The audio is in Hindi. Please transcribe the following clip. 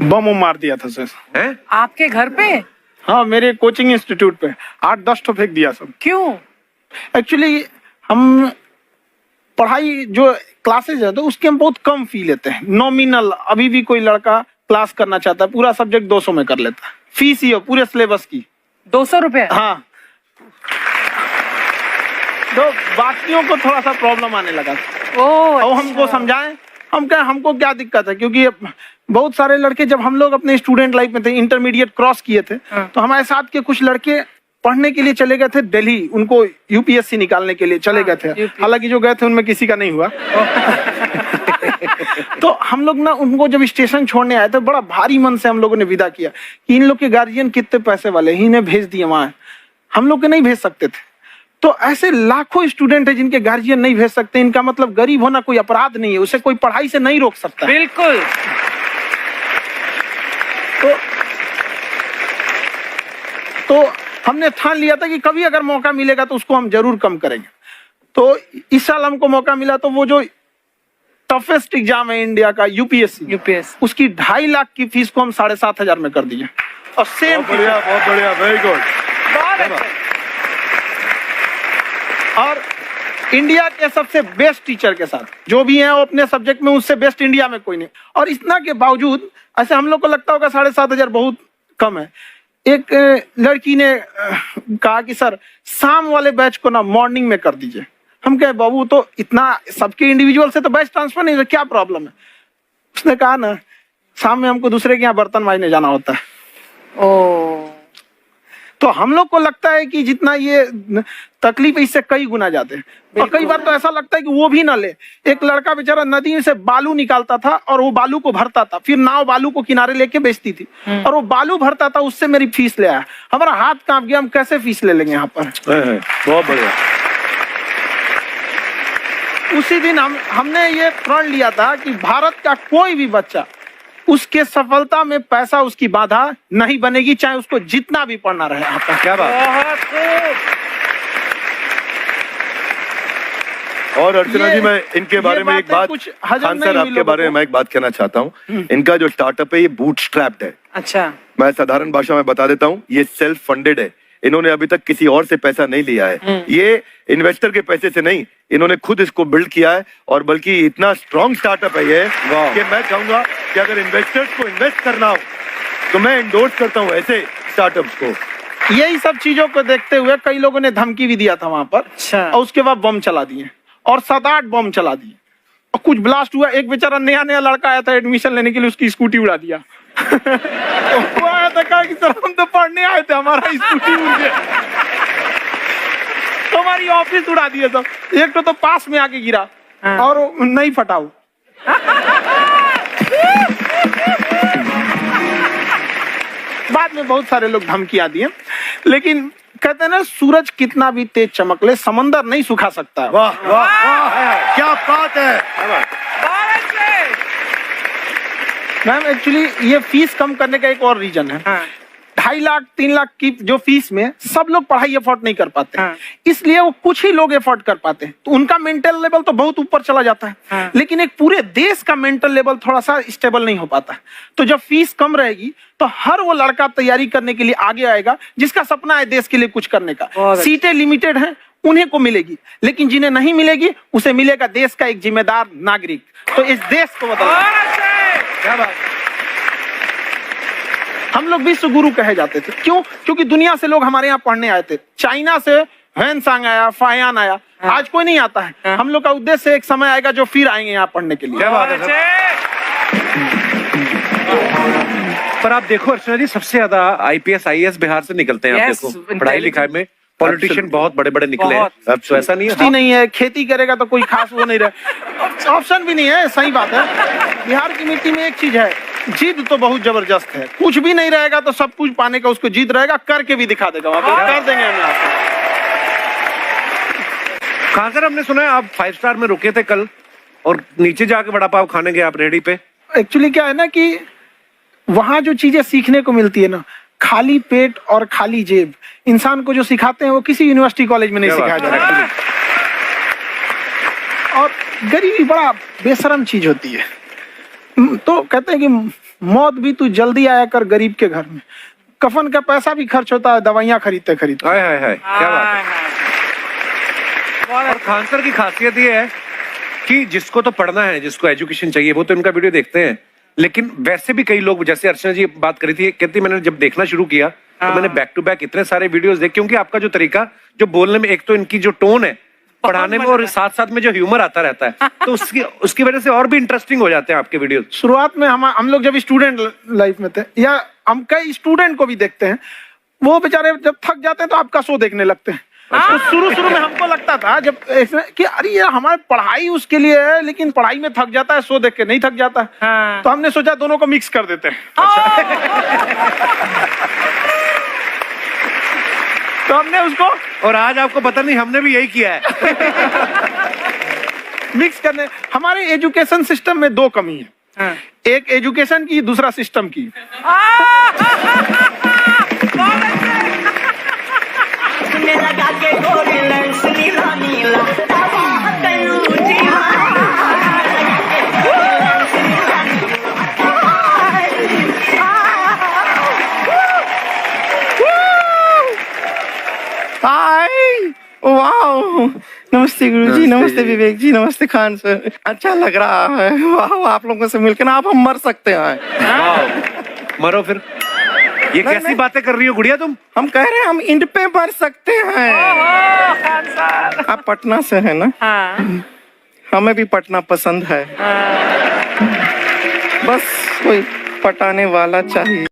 बम मार दिया था सर। हैं? आपके घर पे? हाँ, मेरे कोचिंग इंस्टीट्यूट पे 8-10 ठो फेंक दिया सब। क्यों? एक्चुअली हम पढ़ाई जो क्लासेज है तो उसके हम बहुत कम फी लेते हैं, नॉमिनल। अभी भी कोई लड़का क्लास करना चाहता है, पूरा सब्जेक्ट 200 में कर लेता है, फीस ही हो पूरे सिलेबस की 200 रुपए? हाँ, तो बाकियों को थोड़ा सा प्रॉब्लम आने लगा और अच्छा। हमको समझाएं, हम क्या, हमको क्या दिक्कत है, क्योंकि बहुत सारे लड़के जब हम लोग अपने स्टूडेंट लाइफ में थे, इंटरमीडिएट क्रॉस किए थे, तो हमारे साथ के कुछ लड़के पढ़ने के लिए चले गए थे दिल्ली, उनको यूपीएससी निकालने के लिए चले गए थे। हालांकि जो गए थे उनमें किसी का नहीं हुआ। तो हम लोग ना उनको जब स्टेशन छोड़ने आए थे, बड़ा भारी मन से हम लोगों ने विदा किया कि इन लोग के गार्जियन कितने पैसे वाले, इन्हें भेज दिए वहां, हम लोग के नहीं भेज सकते थे। तो ऐसे लाखों स्टूडेंट है जिनके गार्जियन नहीं भेज सकते। इनका मतलब गरीब होना कोई अपराध नहीं है, उसे कोई पढ़ाई से नहीं रोक सकता। बिल्कुल। तो हमने ठान लिया था कि कभी अगर मौका मिलेगा तो उसको हम जरूर कम करेंगे। तो इस साल हमको मौका मिला, तो वो जो टफेस्ट एग्जाम है इंडिया का, यूपीएससी, उसकी 2.5 लाख की फीस को हम 7,500 में कर दिए। और सेम, बहुत बढ़िया, वेरी गुड। और इंडिया के सबसे बेस्ट टीचर के साथ जो भी हैं वो अपने सब्जेक्ट में उससे बेस्ट इंडिया में कोई नहीं। और इतना के बावजूद ऐसे हम लोग को लगता होगा 7,500 बहुत कम है। एक लड़की ने कहा कि सर शाम वाले बैच को ना मॉर्निंग में कर दीजिए। हम कहे बाबू तो इतना सबके इंडिविजुअल से तो बैच ट्रांसफर नहीं, क्या प्रॉब्लम है? उसने कहा ना शाम में हमको दूसरे के यहाँ बर्तन मांजने जाना होता है। तो हम लोग को लगता है कि जितना ये तकलीफ है इससे कई गुना ज्यादा है। और कई बार तो ऐसा लगता है कि वो भी ना ले। एक लड़का बेचारा नदी से बालू निकालता था और वो बालू को भरता था, फिर नाव बालू को किनारे लेके बेचती थी, और वो बालू भरता था, उससे मेरी फीस ले आया। हमारा हाथ कांप गया, हम कैसे फीस ले लेंगे यहाँ पर। बहुत बढ़िया। उसी दिन हमने ये प्रण लिया था कि भारत का कोई भी बच्चा उसके सफलता में पैसा उसकी बाधा नहीं बनेगी, चाहे उसको जितना भी पढ़ना रहे। आपका क्या बात। और अर्चना जी, मैं इनके बारे में एक बात, खान सर आपके बारे में मैं एक बात कहना चाहता हूँ। इनका जो स्टार्टअप है ये बूटस्ट्रैप्ड है। अच्छा। मैं साधारण भाषा में बता देता हूँ, ये सेल्फ फंडेड है। इन्होंने अभी तक किसी और से पैसा नहीं लिया है, ये इन्वेस्टर के पैसे से नहीं, इन्होंने खुद इसको बिल्ड किया है। और बल्कि इतना स्ट्रॉन्ग स्टार्टअप है ये कि मैं चाहूंगा कि अगर इन्वेस्टर्स को इन्वेस्ट करना हो तो मैं इंडोर्स करता हूँ ऐसे स्टार्टअप्स को। यही सब चीजों को देखते हुए कई लोगों ने धमकी भी दिया था वहां पर। अच्छा। और उसके बाद बम चला दिए, और 7-8 बम चला दिए, और कुछ ब्लास्ट हुआ। एक बेचारा नया लड़का आया था एडमिशन लेने के लिए, उसकी स्कूटी उड़ा दिया। वो आया था, कहा कि सर हम तो पढ़ने आए थे, हमारा स्कूटी उड़ गया। हमारी ऑफिस उड़ा दिए सब। एक तो पास में आके गिरा और नहीं फटा वो। बाद में बहुत सारे लोग धमकियां दिए, लेकिन कहते हैं ना सूरज कितना भी तेज चमक ले समंदर नहीं सुखा सकता है। वाह वाह वाह, क्या बात है। मैम एक्चुअली ये फीस कम करने का एक और रीजन है। 2.5 लाख 3 लाख की जो फीस में सब लोग पढ़ाई अफोर्ड नहीं कर पाते, इसलिए वो कुछ ही लोग अफोर्ड कर पाते हैं, तो उनका मेंटल लेवल तो बहुत ऊपर चला जाता है। लेकिन एक पूरे देश का मेंटल लेवल थोड़ा सा स्टेबल नहीं हो पाता। तो जब फीस कम रहेगी तो हर वो लड़का तैयारी करने के लिए आगे आएगा जिसका सपना है देश के लिए कुछ करने का। सीटें लिमिटेड हैं, उन्हें को मिलेगी, लेकिन जिन्हें नहीं मिलेगी उसे मिलेगा देश का एक जिम्मेदार नागरिक। तो इस देश को बदलना। हम लोग विश्व गुरु कहे जाते थे, क्यों? क्योंकि दुनिया से लोग हमारे यहाँ पढ़ने आए थे। चाइना से ह्वेनसांग आया, फायान आया, आज कोई नहीं आता है। हम लोग का उद्देश्य एक समय आएगा जो फिर आएंगे यहाँ पढ़ने के लिए। पर आप देखो अर्चना जी, सबसे ज्यादा आईपीएस आईएएस बिहार से निकलते हैं। आप देखो पढ़ाई लिखाई में पॉलिटिशियन बहुत बड़े बड़े निकले हैं। अब तो ऐसा नहीं है, नहीं है, खेती करेगा तो कोई खास वो नहीं रहे, ऑप्शन भी नहीं है। सही बात है। बिहार की मिट्टी में एक चीज है, जिद तो बहुत जबरदस्त है। कुछ भी नहीं रहेगा तो सब कुछ पाने का उसको जिद रहेगा, करके भी दिखा देगा, कर देंगे हम आपको। कहाँ सर, हमने सुना है आप 5 स्टार में रुके थे कल और नीचे जाके वड़ा पाव खाने गए आप रेडी पे। एक्चुअली क्या है ना कि वहां जो चीजें सीखने को मिलती है ना, खाली पेट और खाली जेब इंसान को जो सिखाते हैं वो किसी यूनिवर्सिटी कॉलेज में नहीं सिखाया जाता। और गरीबी बड़ा बेशरम चीज होती है। तो कहते हैं कि मौत भी तू जल्दी आया कर गरीब के घर में, कफन का पैसा भी खर्च होता है दवाइयाँ खरीदते खरीदते। हाय हाय हाय, क्या बात है। और खान सर की खासियत ये है कि जिसको तो पढ़ना है, जिसको एजुकेशन चाहिए, वो तो इनका वीडियो देखते हैं, लेकिन वैसे भी कई लोग, जैसे अर्चना जी बात करी थी, कहती मैंने जब देखना शुरू किया तो मैंने बैक टू बैक इतने सारे वीडियोस देखे, क्योंकि आपका जो तरीका जो बोलने में, एक तो इनकी जो टोन है पढ़ाने में, और साथ साथ में जो ह्यूमर आता रहता है, तो उसकी वजह से और भी इंटरेस्टिंग हो जाते हैं आपके वीडियो। शुरुआत में हम लोग जब स्टूडेंट लाइफ में थे, या हम कई स्टूडेंट को भी देखते हैं, वो बेचारे जब थक जाते हैं तो आपका शो देखने लगते हैं। तो शुरू में हमको लगता था जब कि अरे ये हमारी पढ़ाई उसके लिए है, लेकिन पढ़ाई में थक जाता है, शो देख के नहीं थक जाता है। तो हमने सोचा दोनों को मिक्स कर देते हैं। तो हमने उसको, और आज आपको पता नहीं हमने भी यही किया है। मिक्स करने। हमारे एजुकेशन सिस्टम में दो कमी है, एक एजुकेशन की, दूसरा सिस्टम की। लगा के गोरी लेंस नीला नीला हाय, वाह, नमस्ते गुरुजी, नमस्ते विवेक जी, नमस्ते खान सर। अच्छा लग रहा है, वाह, आप लोगों से मिलकर ना आप हम मर सकते हैं। मरो फिर। ये कैसी बातें कर रही हो गुड़िया तुम? हम कह रहे हैं हम इंड पे मर सकते हैं। आप पटना से है ना? हमें भी पटना पसंद है, बस कोई पटाने वाला चाहिए।